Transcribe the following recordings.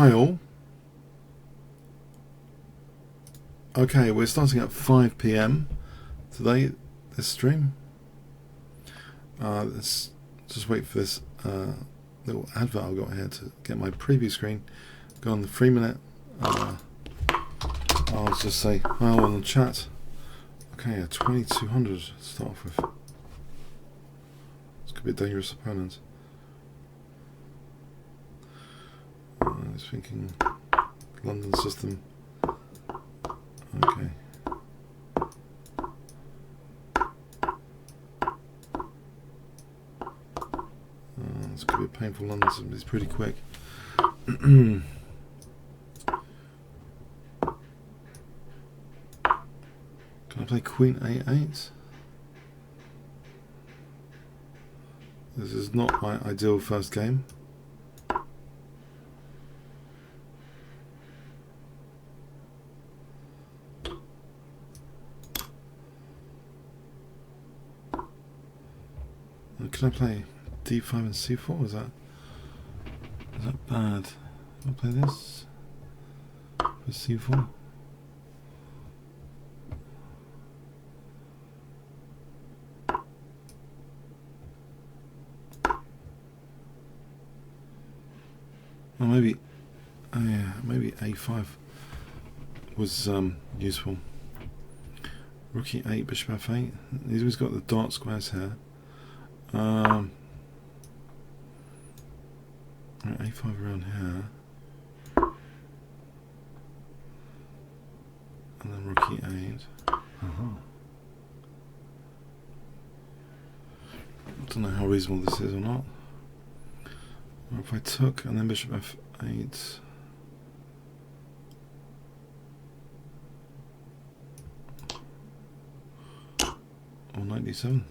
Hi all. Okay, we're starting at 5 PM today, this stream. Let's just wait for this little advert I've got here to get my preview screen. Go on the 3-minute. I'll just say hi all in the chat. Okay, 2200 to start off with. This could be a dangerous opponent. I was thinking London system. Okay. This could be a painful London system, but it's pretty quick. Can I play Queen A8? This is not my ideal first game. Can I play D5 and C4? Is that bad? Can I play this for C4? Or maybe, oh yeah, maybe A5 was useful. Rook E8, Bishop F8. He's always got the dark squares here. A5 around here, and then Rook E8. I don't know how reasonable this is or not. Or if I took and then Bishop F8. Or Knight D7.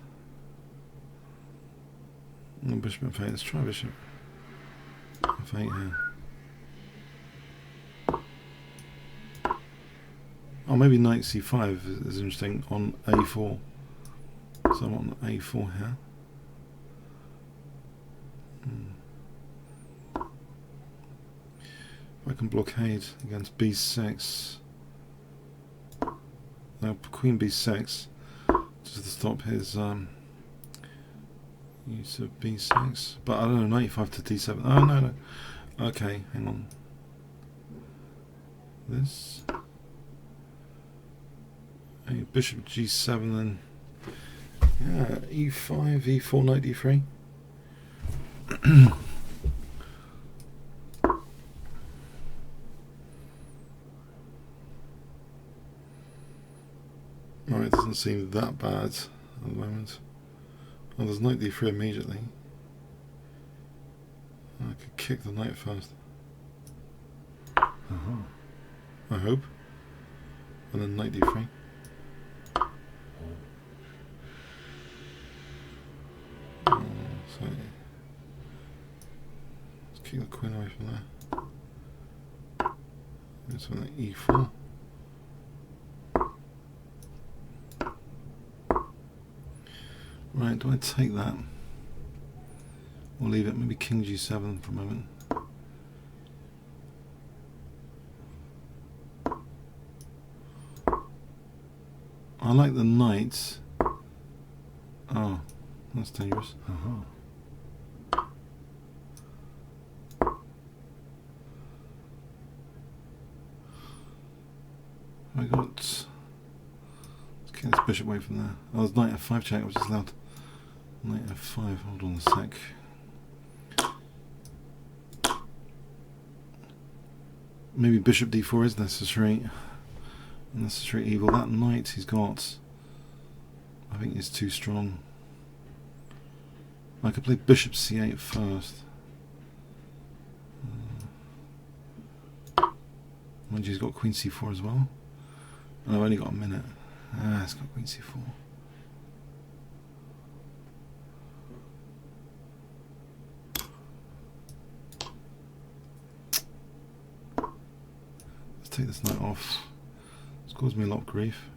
And Bishop F8, let's try Bishop F8 here. Oh, maybe Knight C5 is interesting on A4. So I'm on A4 here. If I can blockade against B6. Now Queen B6 just to stop his use of B6, but I don't know, Knight 5 to D7. Oh no. Okay, hang on. This. Hey, Bishop G7, then. Yeah, E5, E4, Knight D3. Alright, it doesn't seem that bad at the moment. Oh, there's Knight D3 immediately. I could kick the knight first. I hope. And then Knight D3. So let's kick the queen away from there. This one at E4. Right, do I take that? Or leave it? Maybe King G7 for a moment. I like the knight. Oh, that's dangerous. I got. Let's get this bishop away from there. Oh, there's Knight F5 check. I was just allowed. Knight F5. Hold on a sec. Maybe Bishop D4 is necessary. Necessary evil. That knight he's got, I think, is too strong. I could play Bishop C8 first. Mind you, he's got Queen C4 as well. And I've only got a minute. Ah, it's got Queen C4. Let's take this knight off. It's caused me a lot of grief.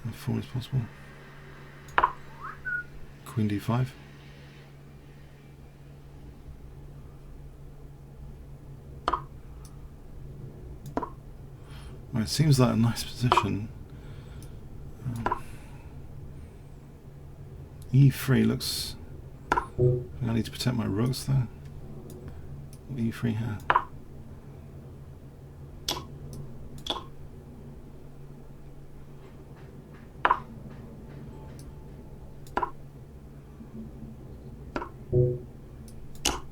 F4 is possible. Queen d5. Well, it seems like a nice position. E3 looks... I need to protect my rooks though. E3 here.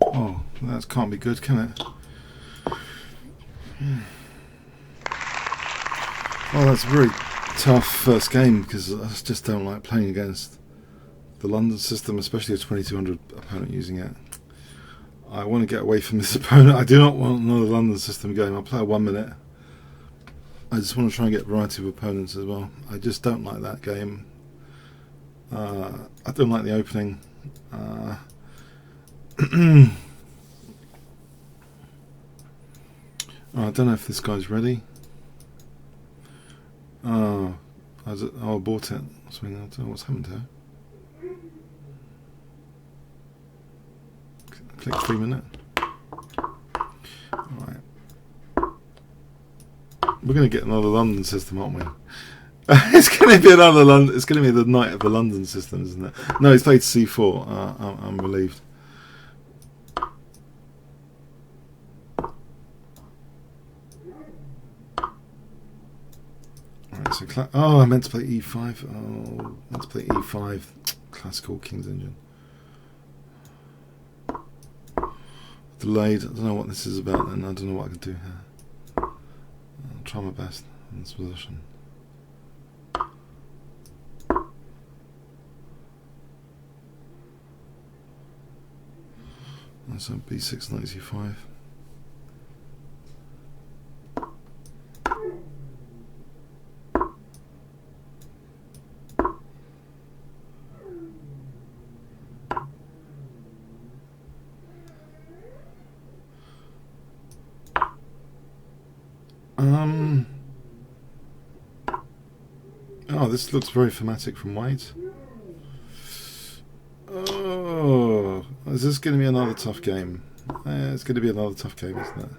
Oh, that can't be good, can it? Oh, that's a very tough first game because I just don't like playing against the London system, especially a 2200 opponent using it. I want to get away from this opponent. I do not want another London system game. I'll play 1 minute. I just want to try and get a variety of opponents as well. I just don't like that game. I don't like the opening. I don't know if this guy's ready. I bought it. So I don't know what's happened to it. Click 3 minute. Alright. We're going to get another London system, aren't we? It's going to be another London. It's going to be the night of the London system, isn't it? No, he's played C4. I'm relieved. Alright, so I meant to play E5. Oh, I meant to play E5. Classical King's Engine. Delayed. I don't know what this is about, and I don't know what I can do here. I'll try my best in this position. And so B6 knight C5. Oh, this looks very thematic from white. Oh, is this going to be another tough game? It's going to be another tough game, isn't it?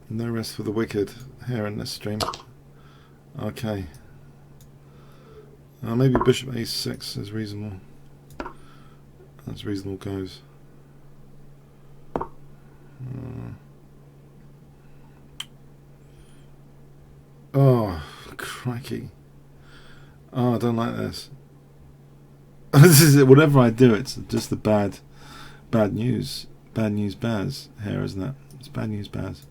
No rest for the wicked here in this stream. Okay. Maybe bishop a6 is reasonable. That's reasonable goes. Oh, crikey. Oh, I don't like this. This is it. Whatever I do, it's just the bad news. Bad news Baz here, isn't it? It's bad news Baz.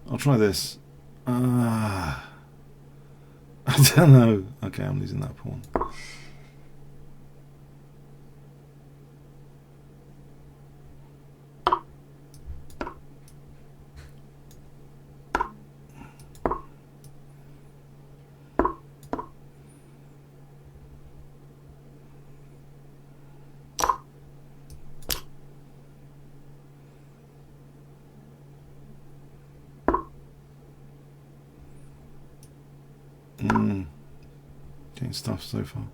I'll try this. I don't know. Okay, I'm losing that pawn. Getting stuff so far.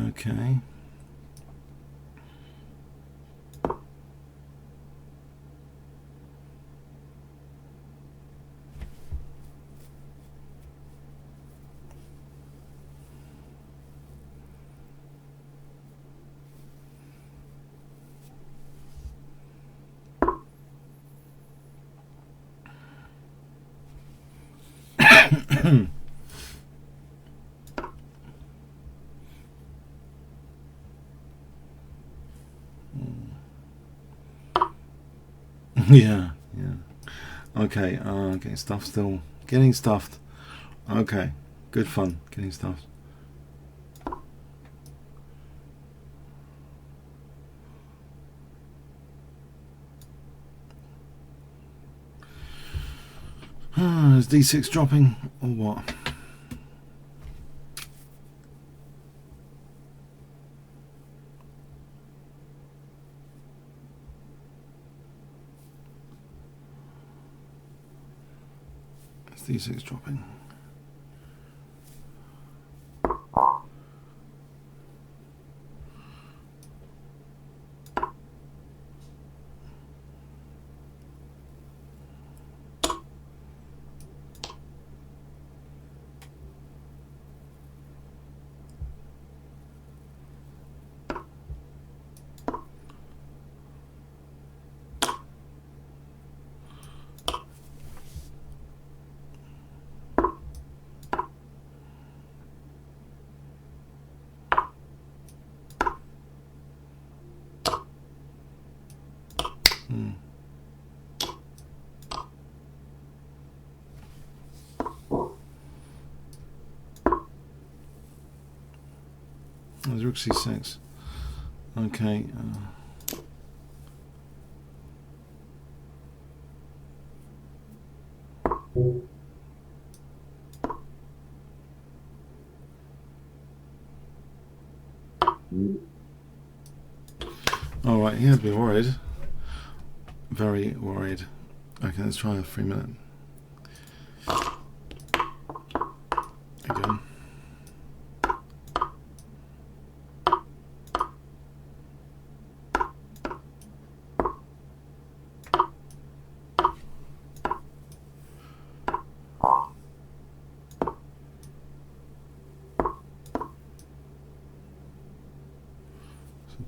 Okay. Yeah. Okay, getting stuffed still. Getting stuffed. Okay, good fun getting stuffed. Is d6 dropping or what? Is d6 dropping? There's rook c6. Okay. All right, he had to be worried. Very worried. Okay, let's try a 3-minute. Again.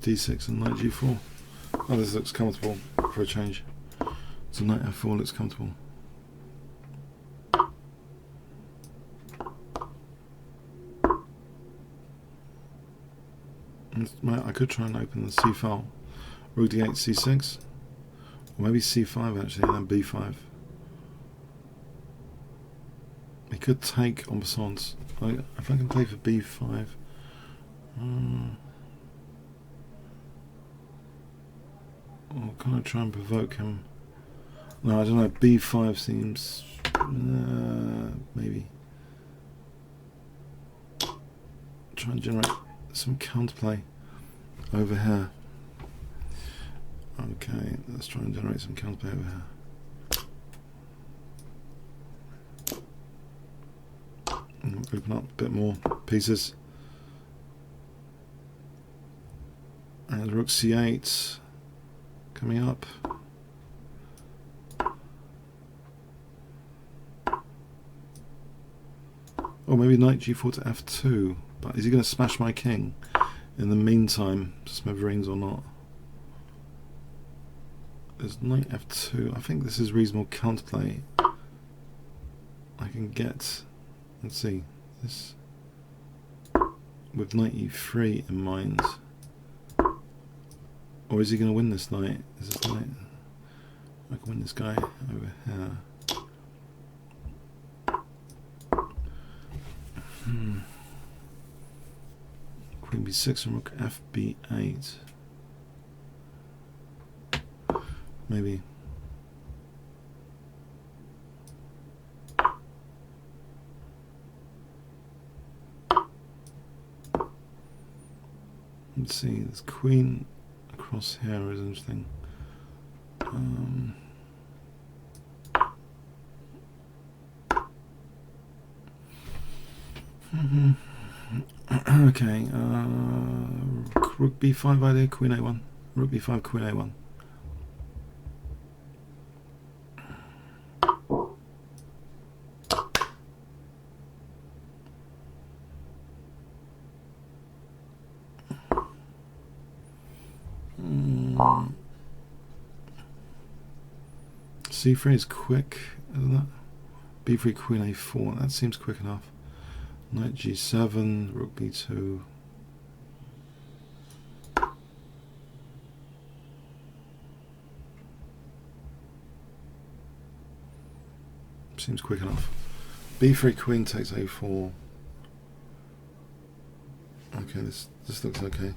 d6 and knight g4. Oh, this looks comfortable for a change. So knight f4 looks comfortable. I could try and open the c file. Rook d8, c6. Or maybe c5 actually, and then b5. He could take en passant. If I can play for b5. Or can I try and provoke him? No, I don't know. b5 seems... maybe. Try and generate some counterplay over here. Okay, let's try and generate some counterplay over here. And open up a bit more pieces. And rook c8 coming up. Or maybe knight g4 to f2. But is he going to smash my king in the meantime, smithereens or not? There's knight f2. I think this is reasonable counterplay. I can get, let's see, this with knight e3 in mind. Or is he going to win this knight? Is this knight? I can win this guy over here. Queen b6 and rook fb8. Maybe. Let's see, this queen across here is interesting. Okay, rook b5 idea, queen a1. Rook b5, queen a1. c3 is quick, isn't it? b3, queen a4, that seems quick enough. Knight g7, rook b2. Seems quick enough. b3, queen takes a4. Okay, this looks okay.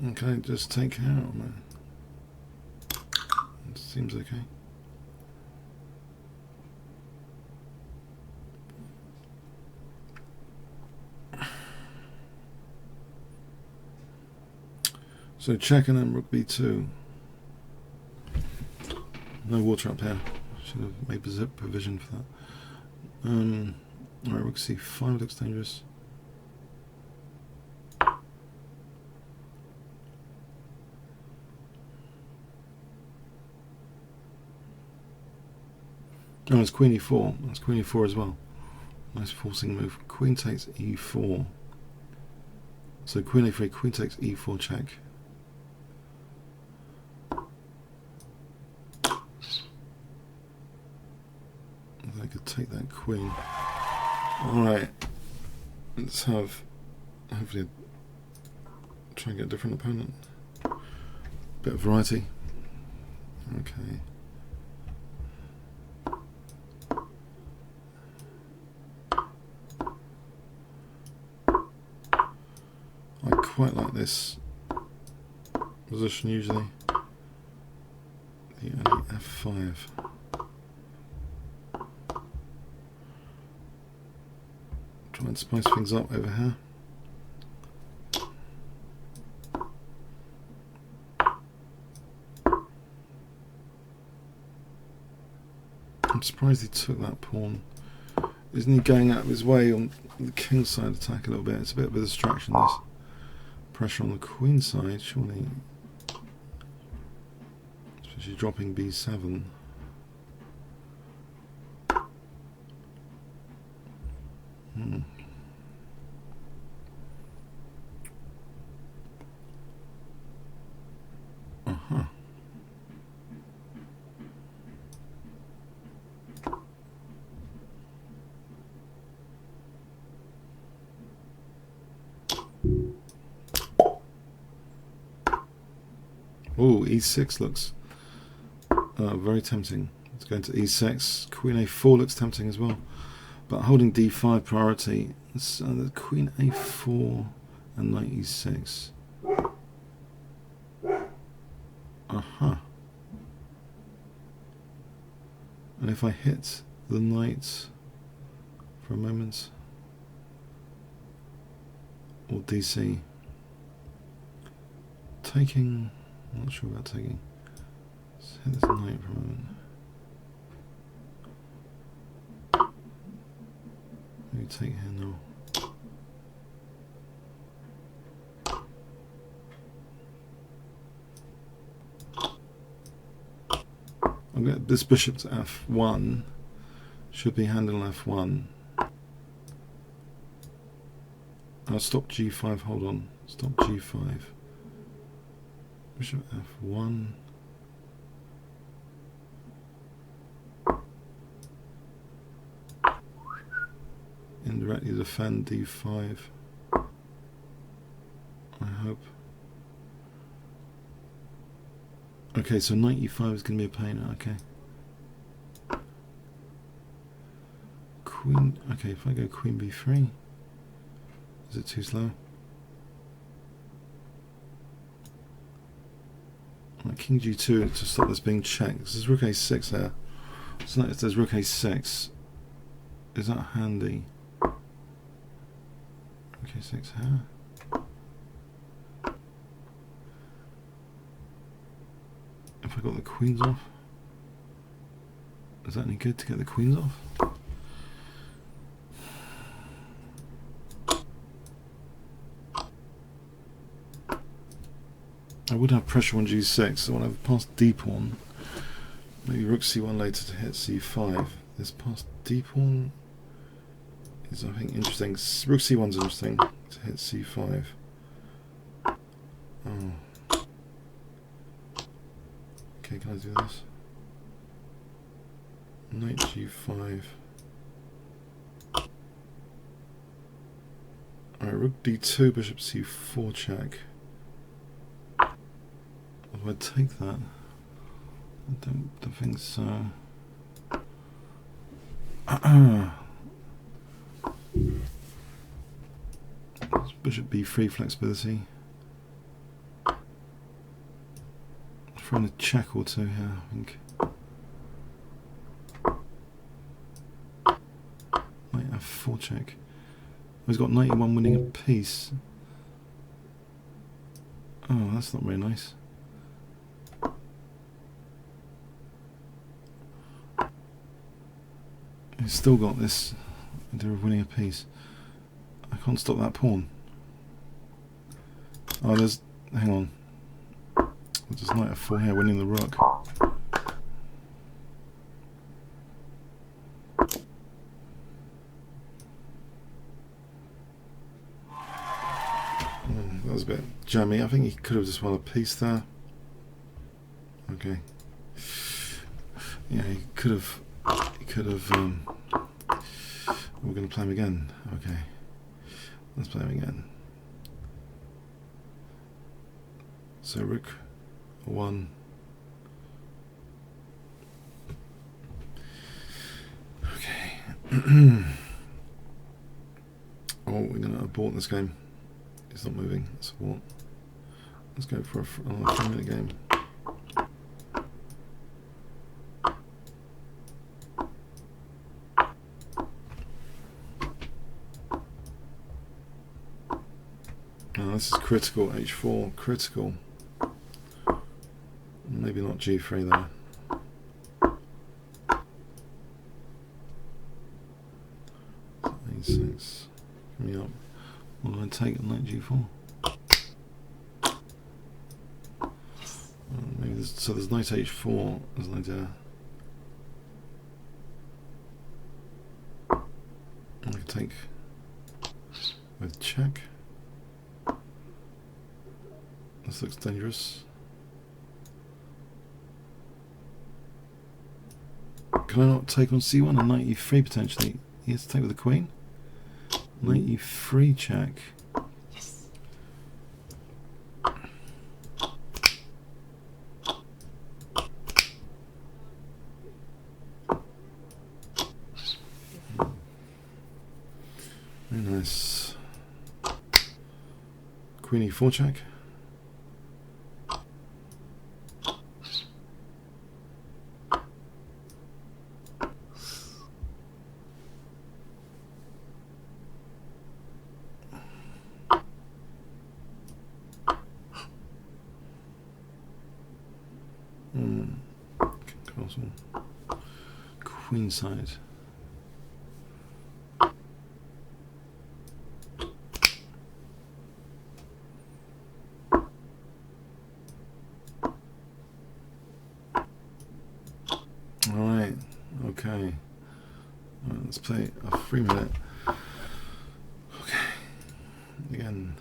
Okay, just take care of it. It seems okay. So check and then rook b2. No water up here. Should have made provision for that. Alright, rook c5 looks dangerous. Oh, it's queen e4. That's queen e4 as well. Nice forcing move. Queen takes e4. So queen a3, queen takes e4 check. I could take that queen. Alright. Let's have, hopefully, try and get a different opponent. Bit of variety. Okay. I quite like this position usually. The early f5. Try and spice things up over here. I'm surprised he took that pawn. Isn't he going out of his way on the king side attack a little bit? It's a bit of a distraction, this. Pressure on the queen side, surely. Especially dropping b7. Oh, e6 looks very tempting. Let's go into e6. Queen a4 looks tempting as well. But holding d5 priority. The queen a4 and knight e6. And if I hit the knight for a moment, or dc, taking, I'm not sure about taking. Let's hit this knight for a moment. Maybe take here now. I'll get this bishop to f1. Should be handle f1. I'll stop g5, hold on. Stop g5. Bishop f1. Indirectly defend d5. I hope. Okay, so knight e5 is going to be a pain. Okay. Queen. Okay, if I go queen b3, is it too slow? Like king g2 to stop this being checked. This is rook a6 here. So if there's rook a6, is that handy? Rook a6 here. If I got the queens off, is that any good to get the queens off? I would have pressure on g6, so when I've passed d pawn, maybe rook c1 later to hit c5. This passed d pawn is, I think, interesting. Rook c1's interesting to hit c5. Oh. Okay, can I do this? Knight g5. Alright, rook d2, bishop c4 check. Do I take that? I don't think so. Bishop b3 flexibility. Throwing a check or two here, I think. Knight F4 check. He's got 91 winning a piece. Oh, that's not very nice. He's still got this idea of winning a piece. I can't stop that pawn. Oh, there's... hang on. There's just Knight F4 here, winning the rook. That was a bit jammy. I think he could have just won a piece there. Okay. Yeah, he could have... we're going to play him again. Okay. Let's play him again. So rook 1. Okay. Oh, we're going to abort this game. It's not moving. Let's abort. Let's go for another 3-minute game. Now this is critical. H4 critical. Maybe not G3 though. A6. Give me up. What do I take on Knight G4? Maybe there's, so there's Knight H4 as an idea. I could take with check. This looks dangerous. Can I not take on C1 and Knight E3 potentially? He has to take with the Queen. Knight E3 check. Yes. Very nice. Queen E4 check. Castle. Queen side. Alright, okay. Let's play a 3-minute. Okay. Again.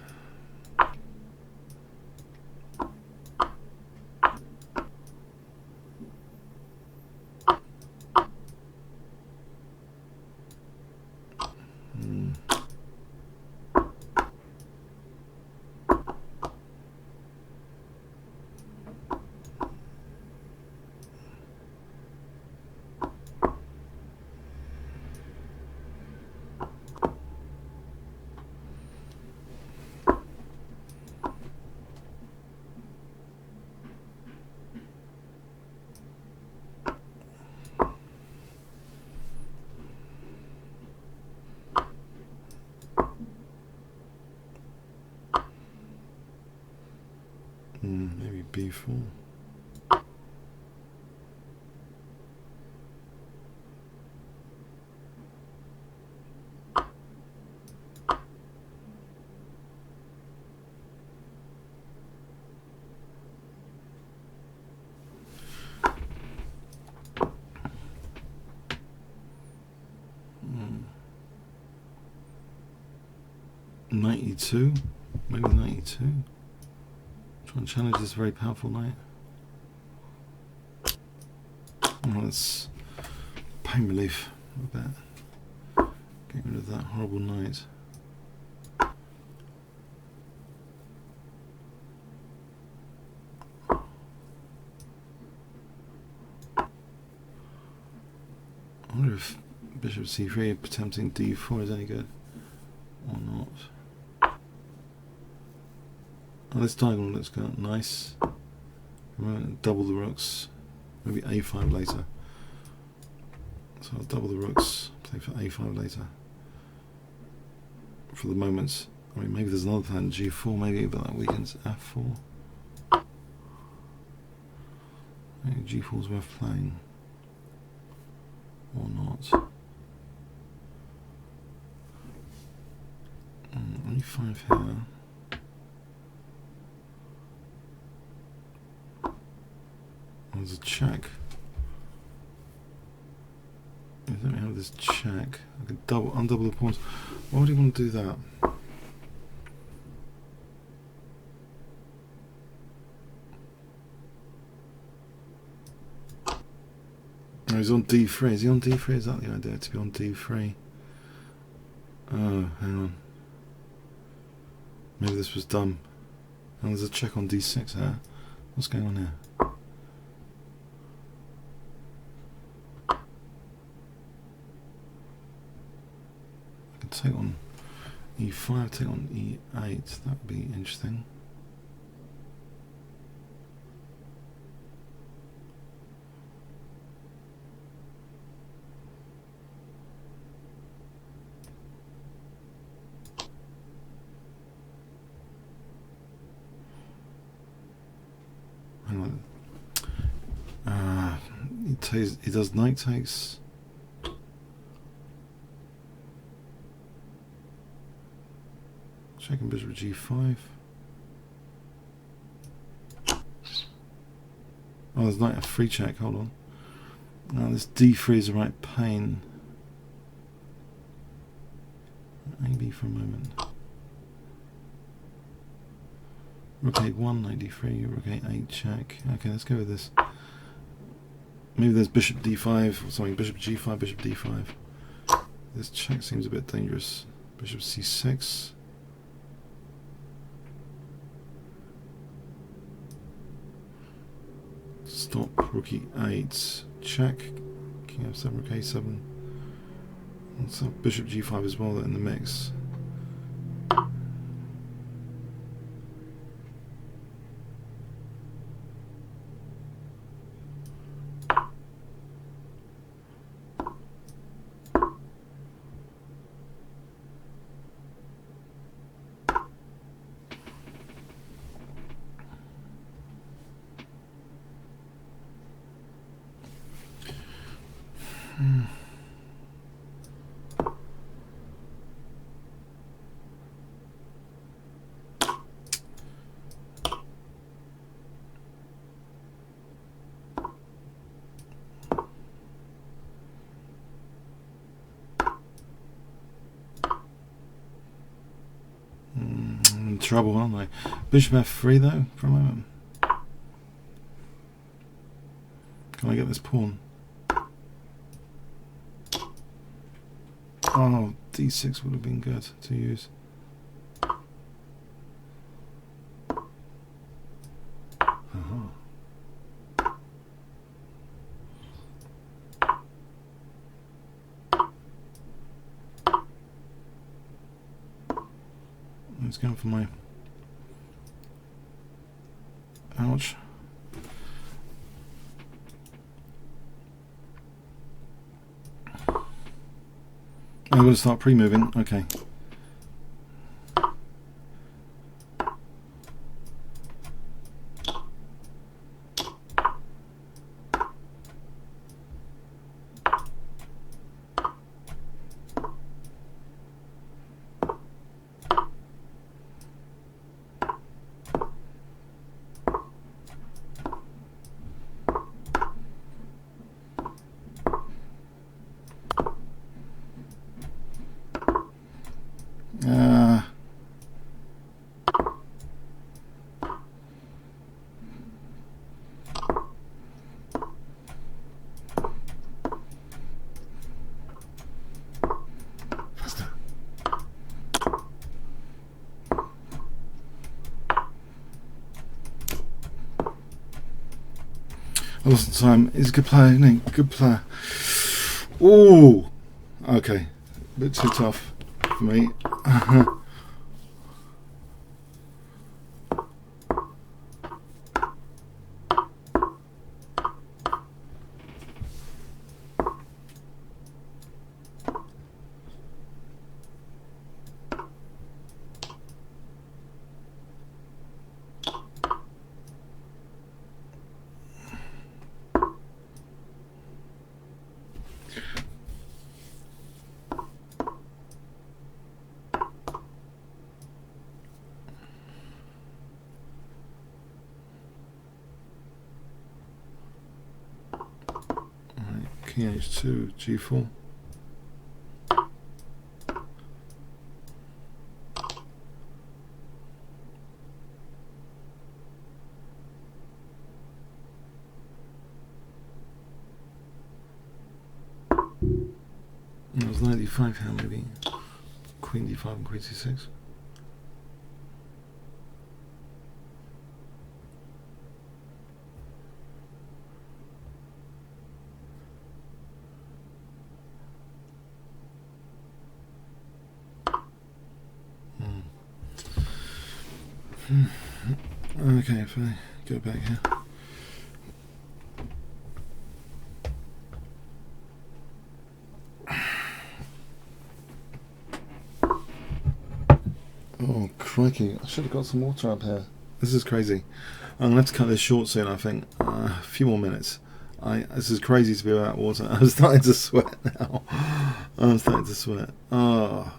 Maybe B4. Knight E2, maybe Knight E2. Try and challenge this very powerful knight. Oh, that's pain relief a bit. Getting rid of that horrible knight. I wonder if Bishop C3 attempting D4 is any good or not. Oh, this diagonal looks good. Nice. Right, double the rooks. Maybe a5 later. So I'll double the rooks, play for a5 later. For the moment, I mean, maybe there's another plan, g4 maybe, but that weakens f4. Maybe g4's worth playing. Or not. e5 here. There's a check. Let me have this check. I can undouble the pawns. Why would he want to do that? Oh, he's on d3. Is he on d3? Is that the idea? To be on d3? Oh, hang on. Maybe this was dumb. And there's a check on d6 there. What's going on here? Take on e5, take on e8, that would be interesting. Hang on. He does knight takes. Checking bishop g5. Oh, there's knight f3 check. Hold on. Now this d3 is a right pain. AB for a moment. Rook a1, knight d3, rook a8 check. Okay, let's go with this. Maybe there's bishop d5 or something. Bishop g5, bishop d5. This check seems a bit dangerous. Bishop c6. Stop, rook e8, check, king f7, rook a7. Let's have bishop g5 as well in the mix. Trouble, aren't they? Bishop f3 though, for a moment. Can I get this pawn? Oh, d6 would have been good to use. Let's go for my ouch. I'm going to start pre-moving. Okay. I lost time. He's a good player, isn't he? Good player. Ooh. Okay. A bit too tough for me. ph2 g4. It was 95 here, maybe. Queen d5 and queen c6. Okay, if I go back here. Oh, crikey. I should have got some water up here. This is crazy. I'm going to have to cut this short soon, I think. A few more minutes. This is crazy to be without water. I'm starting to sweat now. I'm starting to sweat. Oh.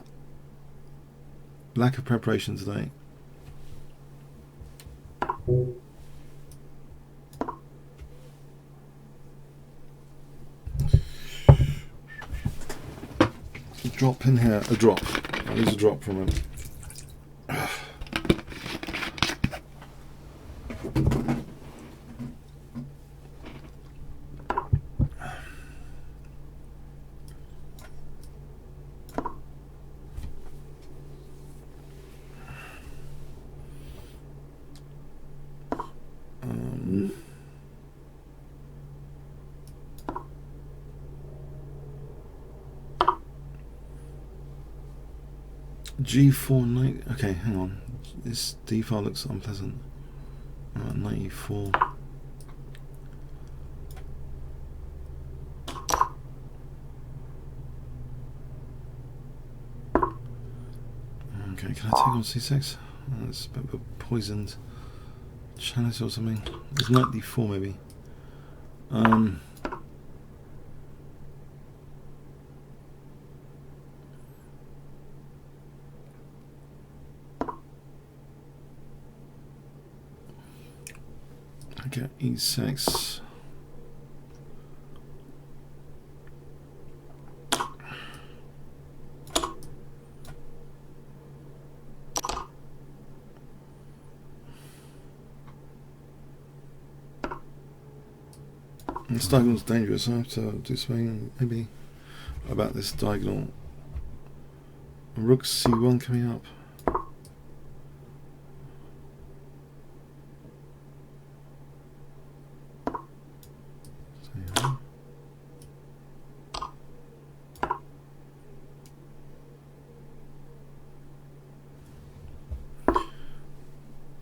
Lack of preparation today. A drop in here. A drop. There's a drop from him. G4 knight. Okay, hang on. This d5 looks unpleasant. 94. Okay, can I take on c6? That's a bit of a poisoned chalice or something. It's knight d4 maybe. I get e6. This diagonal's dangerous. I have to do something maybe about this diagonal. Rook c1 coming up.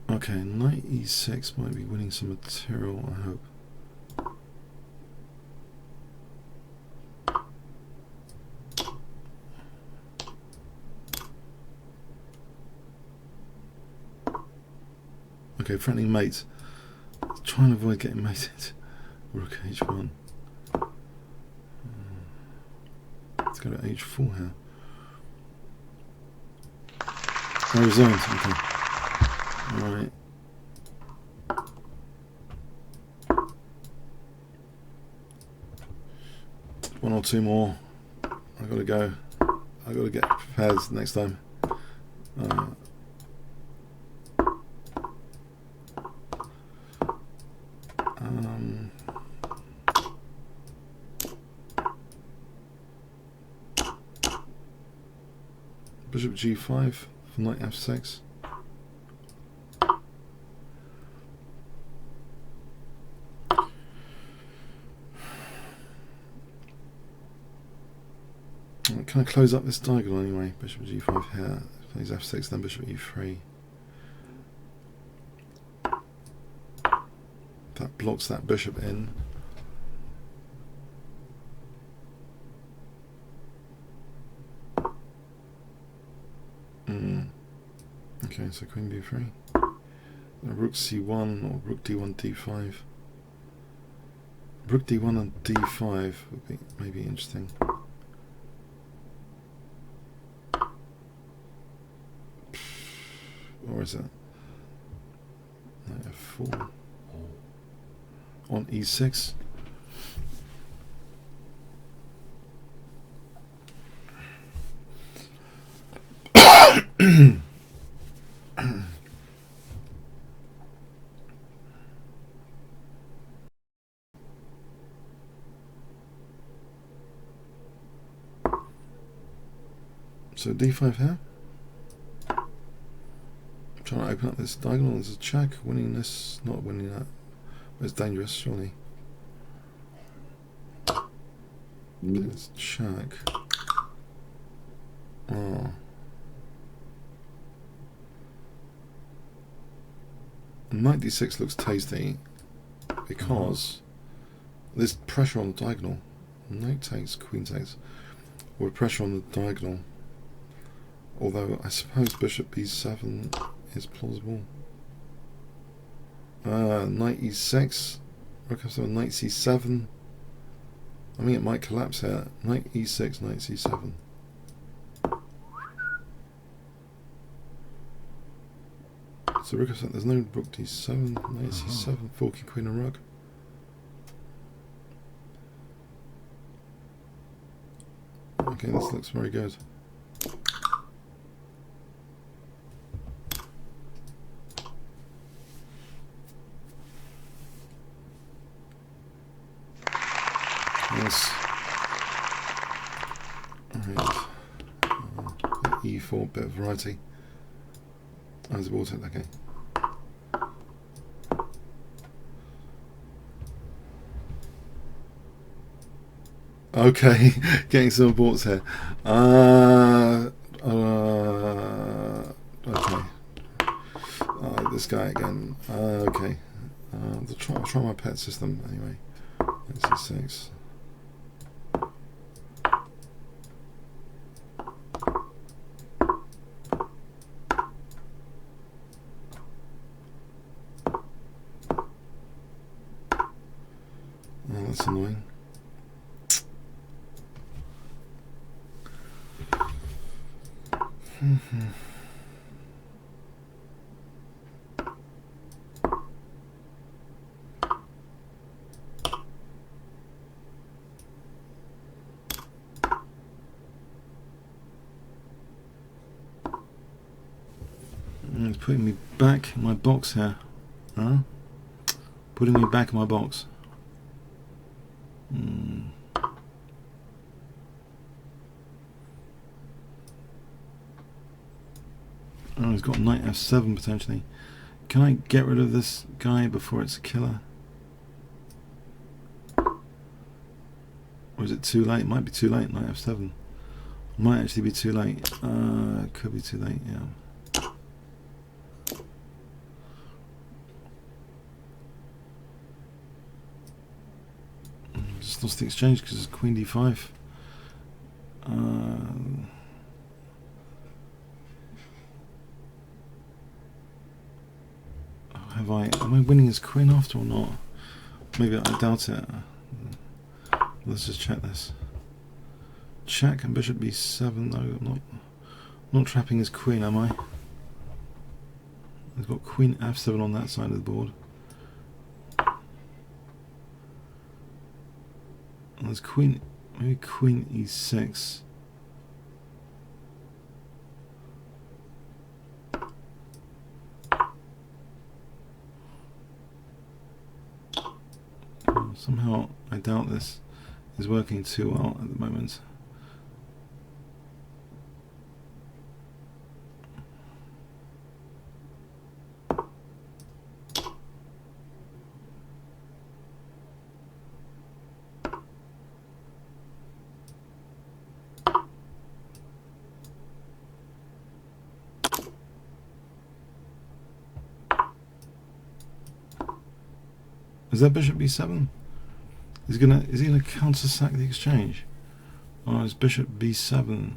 Okay, knight e6 might be winning some material, I hope. Okay, threatening mate. Try and avoid getting mated. Rook h1. Let's go to h4 here. I resigned. Okay. Alright. One or two more. I gotta go. I gotta get prepared next time. Bishop g5 for knight f6. Can I close up this diagonal anyway? Bishop g5 here, plays f6, then bishop e3. That blocks that bishop in. Okay, so queen b3. Rook c1 or rook d1 d5. Rook d1 and d5 would be maybe interesting. Or is it knight f4 on e6? So d5 here. I'm trying to open up this diagonal. There's a check. Winning this, not winning that. It's dangerous, surely. Let's check. Oh. Knight d6 looks tasty because there's pressure on the diagonal. Knight takes, queen takes, with pressure on the diagonal. Although I suppose bishop b7 is plausible. Knight e6, rook f7, knight c7. I mean, it might collapse here. Knight e6, knight c7. So rook f7, there's no rook d7, knight c7, forking queen and rook. Okay, this looks very good. Yes. Alright. E4, bit of variety. Oh, there's a ball okay. Okay, getting some aborts here. Okay. This guy again. Okay. I'll try my pet system anyway. C6. Oh, that's annoying. It's putting me back in my box here. Huh? Putting me back in my box. Oh, he's got knight f7 potentially. Can I get rid of this guy before it's a killer? Or is it too late? It might be too late, knight f7. Might actually be too late. Could be too late, yeah. Just lost the exchange because it's queen d5. Am I winning his queen after or not? Maybe, I doubt it. Let's just check this. Check and bishop b7. No, I'm not trapping his queen, am I? I've got queen f7 on that side of the board. And there's queen, maybe queen e6. Somehow I doubt this is working too well at the moment. Is that bishop b7? Is he gonna counter sack the exchange? Or is bishop b7?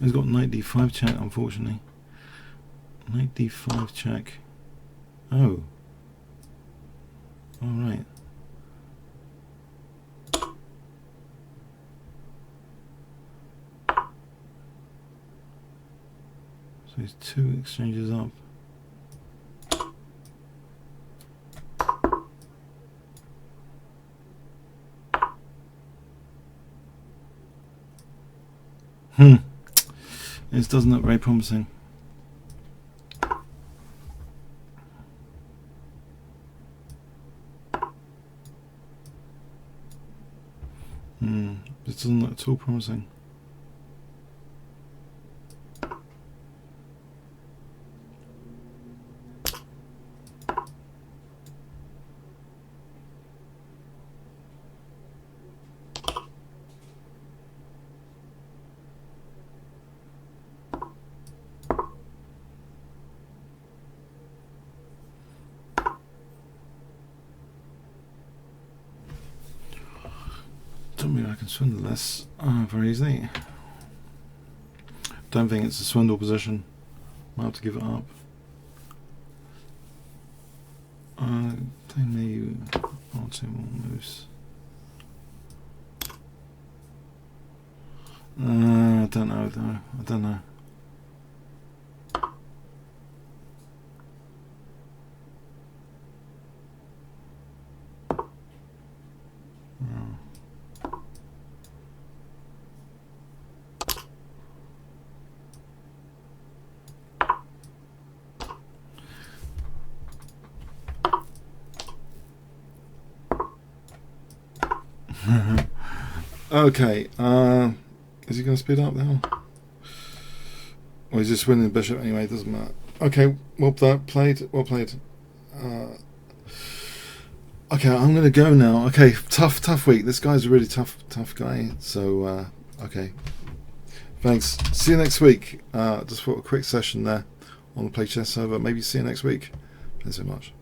He's got knight d5 check, unfortunately. Knight d5 check. Oh. All right. So he's 2 exchanges up. This doesn't look very promising. This doesn't look at all promising. Don't mean I can swindle this very easily. Don't think it's a swindle position. Might have to give it up. They may 1 or 2 more moves. I don't know though. I don't know. Okay, is he going to speed up now? Or is he just winning the bishop anyway? It doesn't matter. Okay, well played, well played. Okay, I'm going to go now. Okay, tough week. This guy's a really tough guy. So, okay. Thanks. See you next week. Just for a quick session there on the Play Chess server. Maybe see you next week. Thanks so much.